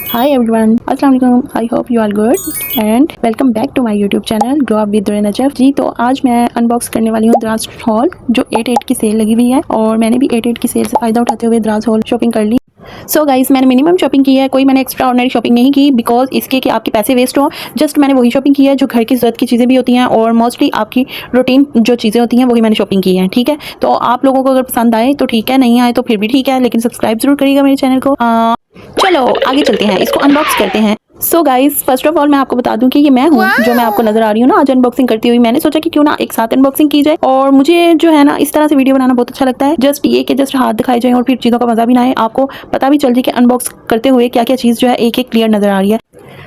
Hi everyone, अस्सलाम वालेकुम। I hope you are good and welcome back to my YouTube channel grow up with Najaf ji. तो आज मैं unbox करने वाली हूँ दराज हॉल जो 8/8 की सेल लगी हुई है और मैंने भी 8/8 की सेल से फ़ायदा उठाते हुए दराज हॉल शॉपिंग कर ली। सो गाइस, मैंने मिनिमम शॉपिंग की है, कोई मैंने एक्स्ट्रा ऑर्डिनरी शॉपिंग नहीं की बिकॉज इसके कि आपके पैसे वेस्ट हो। जस्ट मैंने वही शॉपिंग की है जो घर की ज़रूरत की चीज़ें भी होती हैं और मोस्टली आपकी रूटीन जो चीज़ें होती हैं वही मैंने शॉपिंग की है। ठीक है, तो आप लोगों को अगर पसंद आए तो ठीक है, नहीं आए तो फिर भी ठीक है, लेकिन सब्सक्राइब जरूर करिएगा मेरे चैनल को। चलो आगे चलते हैं, इसको अनबॉक्स करते हैं। So guys, first of all मैं आपको बता दूं कि ये मैं हूँ जो मैं आपको नजर आ रही हूँ ना आज अनबॉक्सिंग करती हुई। मैंने सोचा कि क्यों ना एक साथ अनबॉक्सिंग की जाए और मुझे जो है ना इस तरह से वीडियो बनाना बहुत अच्छा लगता है। जस्ट ये कि जस्ट हाथ दिखाए जाए और फिर चीज़ों का मजा भी ना आए, आपको पता भी चल जाए कि अनबॉक्स करते हुए क्या क्या चीज़ जो है एक एक क्लियर नजर आ रही है।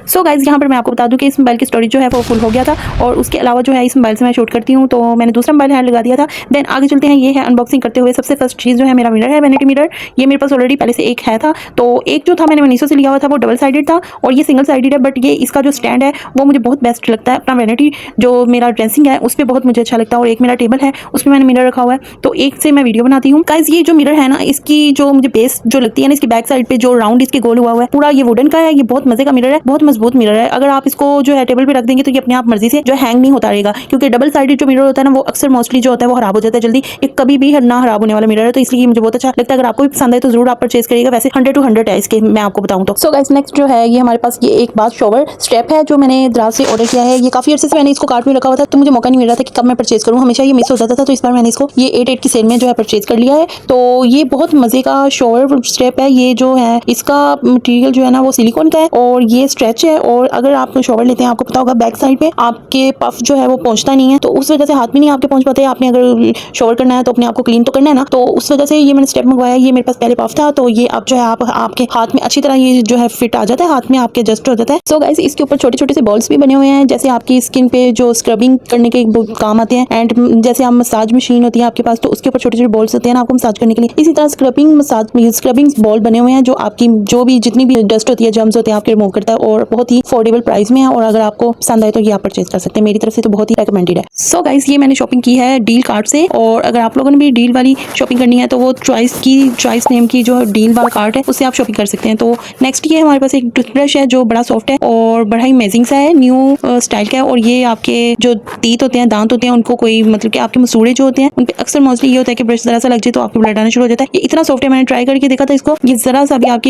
सो गाइज, यहाँ पर मैं आपको बता दूं कि इस मोबाइल की स्टोरेज जो है वो फुल हो गया था और उसके अलावा जो है इस मोबाइल से मैं शूट करती हूँ तो मैंने दूसरा मोबाइल हैंड लगा दिया था। देन आगे चलते हैं, ये है अनबॉक्सिंग करते हुए सबसे फर्स्ट चीज़ जो है मेरा मिरर है, वैनिटी मिरर। ये मेरे पास ऑलरेडी पहले से एक है था, तो एक जो था मैंने मीशो से लिया हुआ था वो डबल साइडेड था और ये सिंगल साइडेड है। बट ये इसका जो स्टैंड है वो मुझे बहुत बेस्ट लगता है। अपना वैनिटी जो मेरा ड्रेसिंग है उस पर बहुत मुझे अच्छा लगता है और एक मेरा टेबल है उस पर मैंने मिरर रखा हुआ है, तो एक से मैं वीडियो बनाती हूँ। गाइस, ये जो मिरर है ना इसकी जो मुझे बेस जो लगती है ना, इसकी बैक साइड पे जो राउंड इसके गोल हुआ है पूरा ये वुडन का है। ये बहुत मजे का मिरर है, बहुत मजबूत मिरर है। अगर आप इसको जो है टेबल पे रख देंगे तो ये अपने आप मर्जी से जो हैंग नहीं होता रहेगा, क्योंकि डबल साइडेड जो मिरर होता है ना वो अक्सर मोस्टली जो होता है वो खराब हो जाता है जल्दी। ये कभी भी ना खराब होने वाला मिरर है, तो इसलिए मुझे बहुत अच्छा लगता है। अगर आपको भी पसंद है तो जरूर आप परचेज करिएगा। वैसे 100 to 100 है इसके, मैं आपको बताऊं तो। सो गाइस, नेक्स्ट जो है ये हमारे पास ये एक बात शॉवर स्टेप है जो मैंने दराज से ऑर्डर किया है। ये काफी अर्से से मैंने इसको कार्ट में रखा हुआ था तो मुझे मौका नहीं मिल रहा था कि कब मैं परचेज करूँ, हमेशा ये मिस हो जाता था। तो इस बार मैंने इसको ये 8/8 की सेल में जो है परचेज कर लिया है। तो ये बहुत मजे का शॉवर स्टेप है। ये जो है इसका मटेरियल जो है ना वो सिलिकॉन का है और ये स्ट्रेच है। और अगर आप शॉवर लेते हैं आपको पता होगा बैक साइड पे आपके पफ जो है वो पहुंचता नहीं है, तो उस वजह से हाथ भी नहीं आपके पहुंच पाते। आपने अगर शॉवर करना है तो अपने आप को क्लीन तो करना है ना, तो उस वजह से ये मैंने स्टेप मंगवाया। ये मेरे पास पहले पफ था तो ये अब जो है आपके हाथ में अच्छी तरह ये जो है फिट आ जाता है, हाथ में आपके एडजस्ट हो जाता है। सो गाइस, इसके ऊपर छोटे छोटे से बॉल्स भी बने हुए हैं जैसे आपकी स्किन पे जो स्क्रबिंग करने के काम आते हैं। एंड जैसे आप मसाज मशीन होती है आपके पास तो उसके ऊपर छोटे छोटे बॉल्स होते हैं ना आपको मसाज करने के लिए, इसी तरह स्क्रबिंग बॉल बने हुए हैं जो आपकी जो भी जितनी भी डस्ट होती है, जर्म्स होते हैं आपके रिमूव करता है और बहुत ही अफोर्डेबल प्राइस में है। और अगर आपको पसंद आए तो ये आप परचेज कर सकते हैं, मेरी तरफ से तो बहुत ही रेकमेंडेड है। सो गाइस, ये मैंने शॉपिंग की है डील कार्ड से और अगर आप लोगों ने भी डील वाली शॉपिंग करनी है तो वो चॉइस नेम की जो डील वाला कार्ड है उससे आप शॉपिंग कर सकते हैं। तो नेक्स्ट ये हमारे पास एक टूथब्रश है जो बड़ा सॉफ्ट है और बड़ा ही अमेजिंग सा है, न्यू स्टाइल का है। और ये आपके जो टीथ होते हैं, दांत होते हैं, उनको कोई मतलब कि आपके मसूड़े जो होते हैं उन पे अक्सर मोस्टली ये होता है कि ब्रश जरा सा लग जाए तो आपको ब्लड आना शुरू हो जाता है। ये इतना सॉफ्ट है, मैंने ट्राई करके देखा था इसको। ये जरा सा भी आपके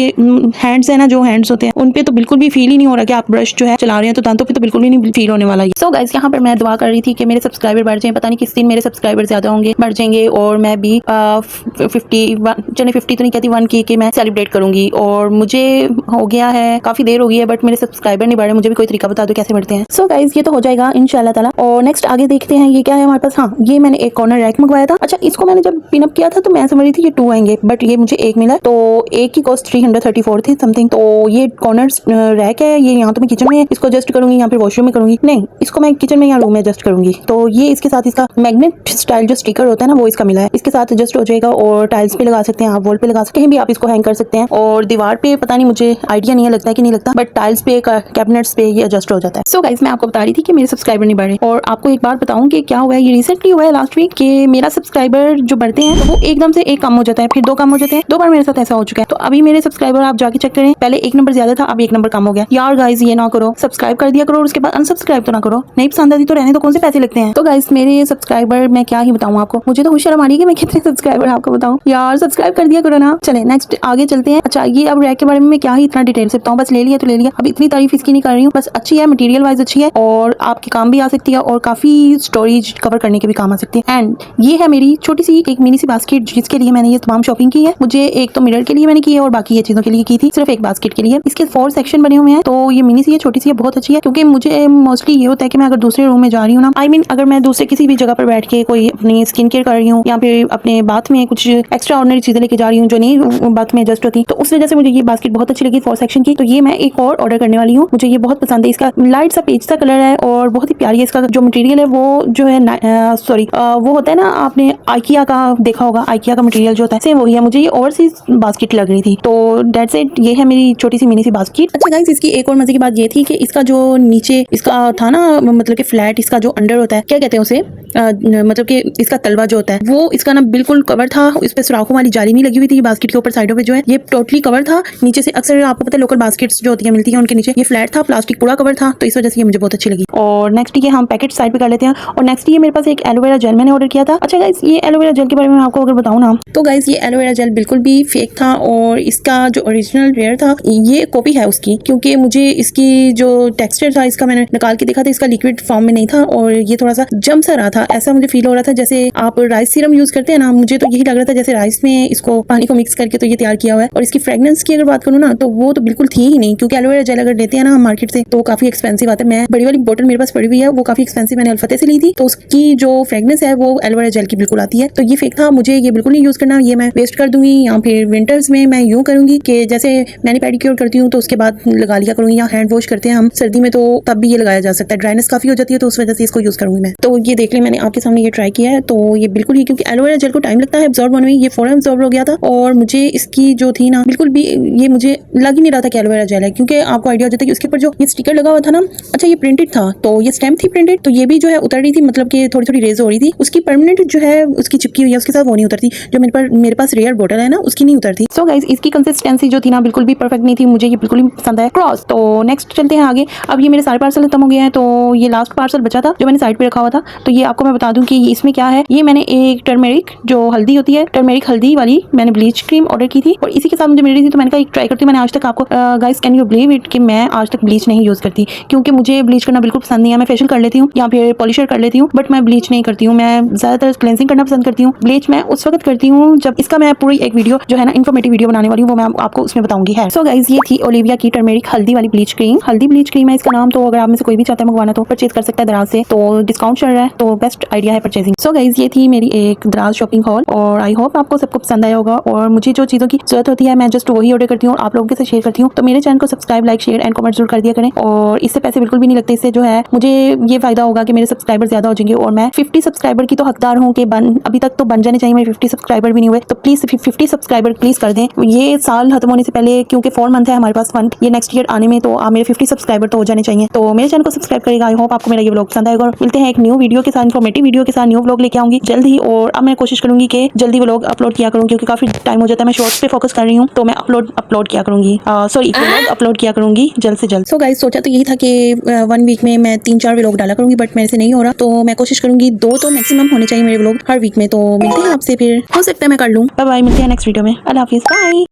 हैंड्स है ना, जो हैंड्स होते हैं उन पे तो बिल्कुल भी फील ही नहीं हो रहा कि आप ब्रश जो है चला रहे हैं, तो दांतों पे तो बिल्कुल भी नहीं फील होने वाला है। सो गाइस, यहाँ पर मैं दुआ कर रही थी कि मेरे सब्सक्राइबर बढ़ जाएं। पता नहीं किस दिन मेरे सब्सक्राइबर ज्यादा होंगे, बढ़ जाएंगे और मैं भी 50 तो नहीं कहती 1K के मैं सेलिब्रेट करूंगी। और मुझे हो गया है, काफी देर हो गई है, बट मेरे सब्सक्राइबर नहीं बढ़े। मुझे भी कोई तरीका बता दो कैसे बढ़ते हैं। सो गाइस, ये तो हो जाएगा इंशाल्लाह ताला। और नेक्स्ट आगे देखते हैं ये क्या है हमारे पास। हाँ, ये मैंने एक कॉर्नर रैक मंगवाया था। अच्छा, इसको मैंने जब पिनअप किया था तो मैं समझ रही थी ये 2 आएंगे, बट ये मुझे एक मिला। तो एक की कॉस्ट 334 थी समथिंग। तो ये कॉर्नर रैक है, ये यहाँ तो मैं किचन में इसको एडजस्ट करूंगी, यहाँ पे वॉशरूम में करूंगी, नहीं इसको मैं किचन में या रूम में एडजस्ट करूंगी। तो ये इसके साथ इसका मैग्नेट स्टाइल जो स्टिकर होता है ना वो इसका मिला है, इसके साथ एडजस्ट हो जाएगा और टाइल्स पे लगा सकते हैं आप, वॉल पे लगा सकते हैं, कहीं भी आप इसको हैंग कर सकते हैं। और दीवार पे पता नहीं, मुझे आइडिया नहीं है लगता है कि नहीं लगता, बट टाइल्स पे कैबिनेट्स पे ये एडजस्ट हो जाता है। सो गाइस, मैं आपको बता रही थी कि मेरे सब्सक्राइबर नहीं बढ़े और आपको एक बात बताऊं कि क्या हुआ है, ये रिसेंटली हुआ है लास्ट वीक कि मेरा सब्सक्राइबर जो बढ़ते हैं तो वो एकदम से एक कम हो जाता है, फिर 2 कम हो जाते हैं। 2 बार मेरे साथ ऐसा हो चुका है। तो अभी मेरे सब्सक्राइबर आप जाके चेक करें, पहले 1 नंबर ज्यादा था, अब 1 नंबर कम हो गया। यार गाइस, ये ना करो, सब्सक्राइब कर दिया करो और उसके बाद अनसब्सक्राइब तो ना करो। नहीं पसंद आती तो रहने, तो कौन से पैसे लगते हैं। तो गाइस, मेरे सब्सक्राइबर मैं क्या ही बताऊं आपको, मुझे तो खुश शर्म आ रही है कि मैं कितने सब्सक्राइबर आपको बताऊं। यार सब्सक्राइब कर दिया करो ना। चले नेक्स्ट आगे चलते हैं। अच्छा, ये अब रैक के बारे में मैं क्या ही इतना डिटेल से बताऊं, बस ले लिया तो ले लिया, अब इतनी तारीफ इसकी नहीं कर रही हूँ। बस अच्छी है, मटेरियल वाइज अच्छी है और आपके काम भी आ सकती है और काफी स्टोरेज कवर करने के भी काम आ सकती है। एंड ये है मेरी छोटी सी एक मिनी सी बास्केट जिसके लिए मैंने ये तमाम शॉपिंग की है। मुझे एक तो मिरर के लिए मैंने की है और बाकी ये चीजों के लिए की थी, सिर्फ एक बास्केट के लिए। इसके 4 सेक्शन बने हुए हैं, तो ये मिनी सी है, छोटी सी है, बहुत अच्छी है। क्योंकि मुझे मोस्टली ये होता है कि मैं अगर दूसरे रूम में जा रही हूँ ना, अगर मैं दूसरे किसी भी जगह पर बैठ के कोई अपनी स्किन केयर कर रही हूँ या फिर अपने बाथ में कुछ एक्स्ट्रा ऑर्डिनरी चीजें लेके जा रही हूँ जो नहीं बाथ में एडजस्ट होती, तो उस वजह से मुझे ये बास्केट बहुत अच्छी लगी 4 सेक्शन की। तो ये मैं एक और ऑर्डर करने वाली हूँ, मुझे ये बहुत पसंद है। इसका लाइट सा पेज सा कलर है और बहुत ही प्यारी है। इसका जो मटेरियल है वो जो है वो होता है ना, आपने आइकिया का देखा होगा, आइकिया का मटेरियल जो होता है सेम वही है। मुझे ये ओवरसीज बास्केट लग रही थी, तो दैट्स इट। ये है मेरी छोटी सी मिनी सी बास्केट। अच्छा गाइस, इसकी एक और मजे की बात ये थी कि इसका जो नीचे इसका था ना, मतलब कि फ्लैट इसका जो अंडर होता है, क्या कहते हैं उसे, मतलब कि इसका तलवा जो होता है वो इसका ना बिल्कुल कवर था। इस पे सुराखों वाली जाली नहीं लगी हुई थी बास्केट के ऊपर, साइडों पे जो है ये टोटली कवर था नीचे से। अक्सर आपको पता है लोकल बास्केट्स जो होती है मिलती है उनके नीचे ये फ्लैट था, प्लास्टिक पूरा कवर था, तो इस वजह से ये मुझे बहुत अच्छी लगी। और नेक्स्ट ये हम पैकेट साइड पे कर लेते हैं। और नेक्स्ट ये मेरे पास एक एलोवेरा जेल मैंने ऑर्डर किया था। अच्छा गाइस, ये एलोवेरा जेल के बारे में आपको अगर बताऊं ना, तो गाइस ये एलोवेरा जेल बिल्कुल भी फेक था और इसका जो ओरिजिनल रेयर था ये कॉपी है उसकी, क्योंकि मुझे इसकी जो टेक्सचर था इसका मैंने निकाल के देखा था, इसका लिक्विड फॉर्म में नहीं था और ये थोड़ा सा जम सा रहा था। ऐसा मुझे फील हो रहा था जैसे आप राइस सीरम यूज करते हैं ना, मुझे तो यही लग रहा था जैसे राइस में इसको पानी को मिक्स करके तो ये तैयार किया हुआ है। और इसकी फ्रेग्रेंस की अगर बात करूँ ना तो वो तो बिल्कुल थी ही नहीं, क्योंकि एलोवेरा जेल अगर लेते हैं ना हम मार्केट से तो काफी एक्सपेंसिव आता है। मैं बड़ी वाली बोतल मेरे पास पड़ी हुई है, वो काफी एक्सपेंसिव मैंने अल्फते से ली थी, तो उसकी जो फ्रेग्रेंस है वो एलोवेरा जेल की बिल्कुल आती है। तो ये फेक था, मुझे ये बिल्कुल नहीं यूज करना, ये मैं वेस्ट कर दूंगी। या फिर विंटर्स में मैं यूं करूंगी कि जैसे मैंने पेडिक्योर करती हूँ तो उसके बाद लगा लिया करूंगी, या हैंड वॉश करते हैं हम सर्दी में तो तब भी ये लगाया जा सकता है। ड्राइनेस काफी हो जाती है तो उस वजह से इसको यूज करूंगी मैं। तो ये देख लें, मैंने आपके सामने ये ट्राई किया है, तो ये बिल्कुल ही, क्योंकि एलोवेरा जेल को टाइम लगता है एब्जॉर्ब होने में, ये फौरन एब्जॉर्ब हो गया था। और मुझे इसकी जो थी ना बिल्कुल भी ये मुझे लग ही नहीं रहा था कि एलोवेरा जेल है, क्योंकि आपको आइडिया हो जाता है कि उसके ऊपर जो ये स्टिकर लगा हुआ था ना, अच्छा ये प्रिंटेड था, तो ये स्टैम्प थी प्रिंटेड, तो ये भी जो है उतर रही थी, मतलब कि थोड़ी थोड़ी रेज हो रही थी। उसकी परमानेंट जो है उसकी चिपकी हुई है उसके साथ वो नहीं उतरती, जो मेरे पास रेयर बोतल है ना उसकी नहीं उतरती। सो गाइस, इसकी कंसिस्टेंसी जो थी ना बिल्कुल भी परफेक्ट नहीं थी, मुझे ये बिल्कुल ही पसंद आया क्रॉस। तो नेक्स्ट चलते हैं आगे। अब ये मेरे सारे पार्सल खत्म हो गए हैं, तो ये लास्ट पार्सल बचा था जो मैंने साइड पे रखा हुआ था, तो ये आपको मैं बता दूं कि इसमें क्या है। ये मैंने एक टर्मेरिक जो हल्दी होती है, टर्मेरिक हल्दी वाली मैंने ब्लीच क्रीम ऑर्डर की थी और इसी के साथ मुझे मिल रही थी, तो मैंने कहा एक ट्राई करती हूँ। मैंने आज तक आपको guys can you believe it कि मैं आज तक ब्लीच नहीं यूज करती, क्योंकि मुझे ब्लीच करना बिल्कुल पसंद नहीं है। मैं फेशियल कर लेती हूँ या फिर पॉलिशर कर लेती हूँ, बट मैं ब्लीच नहीं करती हूँ। मैं ज्यादातर क्लेंजिंग करना पसंद करती हूँ। ब्लीच मैं उस वक्त करती हूँ जब इसका मैं पूरी एक वीडियो जो है ना इन्फॉर्मेटिव वीडियो बनाने वाली हूँ, वो मैं आपको उसमें बताऊंगी है। सो गाइस, ये थी ओलिविया की टर्मेरिक हल्दी वाली ब्लीच क्रीम, हल्दी ब्लीच क्रीम है इसका नाम। तो अगर आप में से कोई भी चाहता है मंगवाना तो परचेज कर सकता है दराज से, तो डिस्काउंट चल रहा है, तो बेस्ट आइडिया है परचेजिंग। सो गाइस, ये थी मेरी एक दराज शॉपिंग हॉल और आई होप आपको सबको पसंद आया होगा। और मुझे जो चीज़ों की जरूरत होती है मैं जस्ट वही ऑर्डर करती हूँ और आप लोगों के साथ शेयर करती हूँ। तो मेरे चैनल को subscribe, like, share and comment जरूर कर दिया करें। और इससे पैसे बिल्कुल भी नहीं लगते, इससे जो है मुझे ये फायदा होगा कि मेरे सब्सक्राइबर ज्यादा हो जाएंगे और मैं 50 सब्सक्राइबर की तो हकदार हूँ कि अभी तक तो बन जाने चाहिए, मेरे 50 सब्सक्राइबर भी नहीं हुए, तो प्लीज 50 सब्सक्राइबर प्लीज कर दें ये साल खत्म होने से पहले, क्योंकि 4 मंथ है हमारे पास फंड ये नेक्स्ट ईयर आने में, तो आप मेरे 50 सब्सक्राइबर तो हो जाने चाहिए। तो मेरे चैनल को सब्सक्राइब करेगा। आई होप आपको मेरा ये व्लॉग पसंद आएगा और मिलते हैं एक न्यू वीडियो के साथ, इन्फॉर्मेटिव वीडियो के साथ। न्यू व्लॉग लेके आऊंगी जल्द ही और अब मैं कोशिश करूंगी कि जल्दी व्लॉग अपलोड किया करूँ, क्योंकि काफी टाइम हो जाता है। मैं शॉर्ट्स पे फोकस कर रही हूँ, तो मैं अपलोड किया करूंगी, सॉरी व्लॉग अपलोड किया करूंगी जल्द से जल्द। सो गाइस, सोचा तो यही था कि 1 वीक में मैं 3-4 व्लॉग डाला करूंगी, बट मेरे से नहीं हो रहा, तो मैं कोशिश करूंगी 2 तो मैक्सिमम होने चाहिए मेरे व्लॉग हर वीक में। तो मिलते हैं आपसे, फिर हो सकता है मैं कर लूँ। बाय बाय, मिलते हैं नेक्स्ट वीडियो में। अल्लाह हाफिज़, बाय।